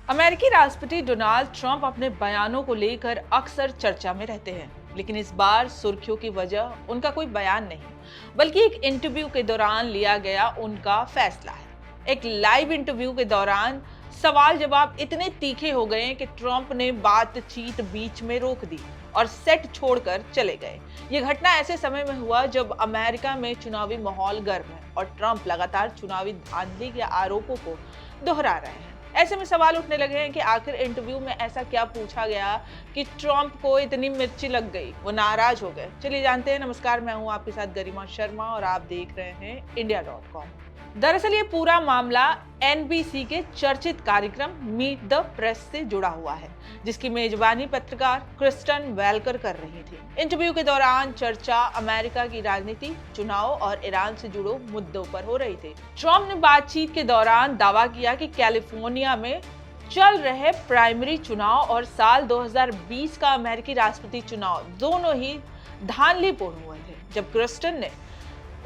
अमेरिकी राष्ट्रपति Donald Trump अपने बयानों को लेकर अक्सर चर्चा में रहते हैं, लेकिन इस बार सुर्खियों की वजह उनका कोई बयान नहीं, बल्कि एक इंटरव्यू के दौरान लिया गया उनका फैसला है। एक लाइव इंटरव्यू के दौरान सवाल जवाब इतने तीखे हो गए कि ट्रंप ने बातचीत बीच में रोक दी और सेट छोड़कर चले गए। ये घटना ऐसे समय में हुआ जब अमेरिका में चुनावी माहौल गर्म है और ट्रंप लगातार चुनावी धांधली के आरोपों को दोहरा रहे हैं। ऐसे में सवाल उठने लगे हैं कि आखिर इंटरव्यू में ऐसा क्या पूछा गया कि ट्रंप को इतनी मिर्ची लग गई, वो नाराज हो गए। चलिए जानते हैं। नमस्कार, मैं हूं आपके साथ गरिमा शर्मा और आप देख रहे हैं इंडिया.com। दरअसल ये पूरा मामला NBC के चर्चित कार्यक्रम मीट द प्रेस से जुड़ा हुआ है, जिसकी मेजबानी पत्रकार क्रिस्टन वेलकर कर रही थी। इंटरव्यू के दौरान चर्चा अमेरिका की राजनीति, चुनाव और ईरान से जुड़े मुद्दों पर हो रही थी। ट्रंप ने बातचीत के दौरान दावा किया कि कैलिफोर्निया में चल रहे प्राइमरी चुनाव और साल 2020 का अमेरिकी राष्ट्रपति चुनाव दोनों ही धांधलीपूर्ण हुए थे। जब क्रिस्टन ने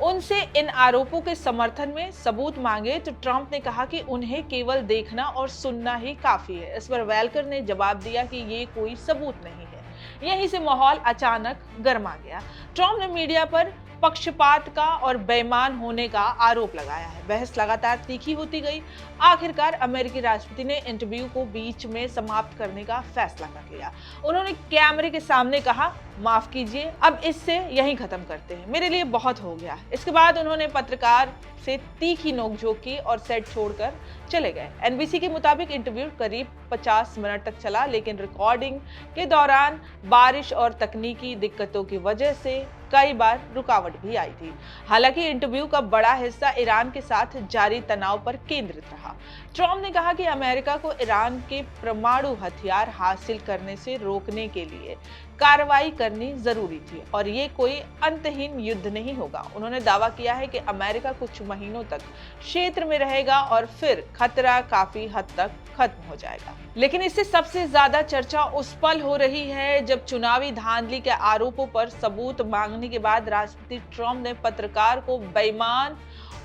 उनसे इन आरोपों के समर्थन में सबूत मांगे तो ट्रंप ने कहा कि उन्हें केवल देखना और सुनना ही काफी है। इस पर वेलकर ने जवाब दिया कि ये कोई सबूत नहीं है। यहीं से माहौल अचानक गर्मा गया। ट्रंप ने मीडिया पर पक्षपात का और बेईमान होने का आरोप लगाया है। बहस लगातार तीखी होती गई। आखिरकार अमेरिकी राष्ट्रपति ने इंटरव्यू को बीच में समाप्त करने का फैसला कर लिया। उन्होंने कैमरे के सामने कहा, माफ कीजिए, अब इससे यहीं खत्म करते हैं, मेरे लिए बहुत हो गया। इसके बाद उन्होंने पत्रकार से तीखी नोकझोंक की और सेट छोड़कर चले गए। NBC के मुताबिक इंटरव्यू करीब 50 मिनट तक चला, लेकिन रिकॉर्डिंग के दौरान बारिश और तकनीकी दिक्कतों की वजह से कई बार रुकावट भी आई थी। हालांकि इंटरव्यू का बड़ा हिस्सा ईरान के साथ जारी तनाव पर केंद्रित रहा। ट्रंप ने कहा कि अमेरिका को ईरान के परमाणु हथियार हासिल करने से रोकने के लिए कार्रवाई करनी जरूरी थी और ये कोई अंतहीन युद्ध नहीं होगा। उन्होंने दावा किया है कि अमेरिका कुछ महीनों तक क्षेत्र में रहेगा और फिर खतरा काफी हद तक खत्म हो जाएगा। लेकिन इससे सबसे ज्यादा चर्चा उस पल हो रही है जब चुनावी धांधली के आरोपों पर सबूत मांगने के बाद राष्ट्रपति ट्रंप ने पत्रकार को बेईमान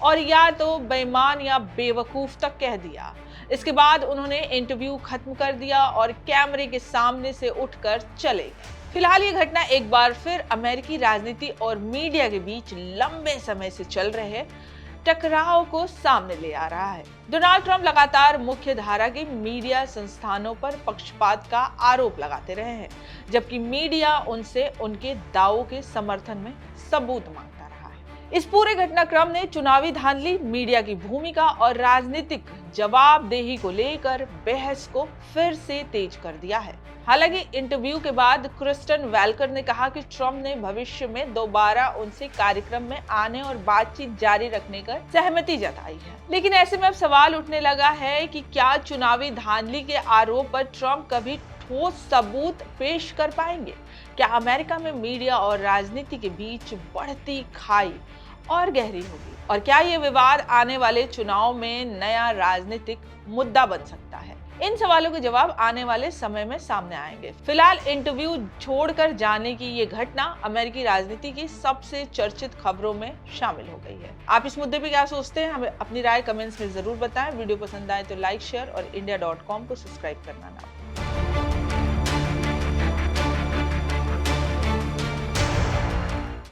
और या तो बेईमान या बेवकूफ तक कह दिया। इसके बाद उन्होंने इंटरव्यू खत्म कर दिया और कैमरे के सामने से उठकर चले गए। फिलहाल ये घटना एक बार फिर अमेरिकी राजनीति और मीडिया के बीच लंबे समय से चल रहे टकराव को सामने ले आ रहा है। डोनाल्ड ट्रंप लगातार मुख्य धारा के मीडिया संस्थानों पर पक्षपात का आरोप लगाते रहे हैं, जबकि मीडिया उनसे उनके दावों के समर्थन में सबूत मांगता रहा है। इस पूरे घटनाक्रम ने चुनावी धांधली, मीडिया की भूमिका और राजनीतिक जवाबदेही को लेकर बहस को फिर से तेज कर दिया है। हालांकि इंटरव्यू के बाद क्रिस्टन वेलकर ने कहा कि ट्रंप ने भविष्य में दोबारा उनसे कार्यक्रम में आने और बातचीत जारी रखने का सहमति जताई है। लेकिन ऐसे में अब सवाल उठने लगा है कि क्या चुनावी धांधली के आरोप पर ट्रंप कभी ठोस सबूत पेश कर पाएंगे? क्या अमेरिका में मीडिया और राजनीति के बीच बढ़ती खाई और गहरी होगी? और क्या ये विवाद आने वाले चुनाव में नया राजनीतिक मुद्दा बन सकता है? इन सवालों के जवाब आने वाले समय में सामने आएंगे। फिलहाल इंटरव्यू छोड़कर जाने की ये घटना अमेरिकी राजनीति की सबसे चर्चित खबरों में शामिल हो गई है। आप इस मुद्दे पे क्या सोचते हैं? हमें अपनी राय कमेंट्स में जरूर बताएं। वीडियो पसंद आए तो लाइक, शेयर और India.com को सब्सक्राइब करना ना भूलें।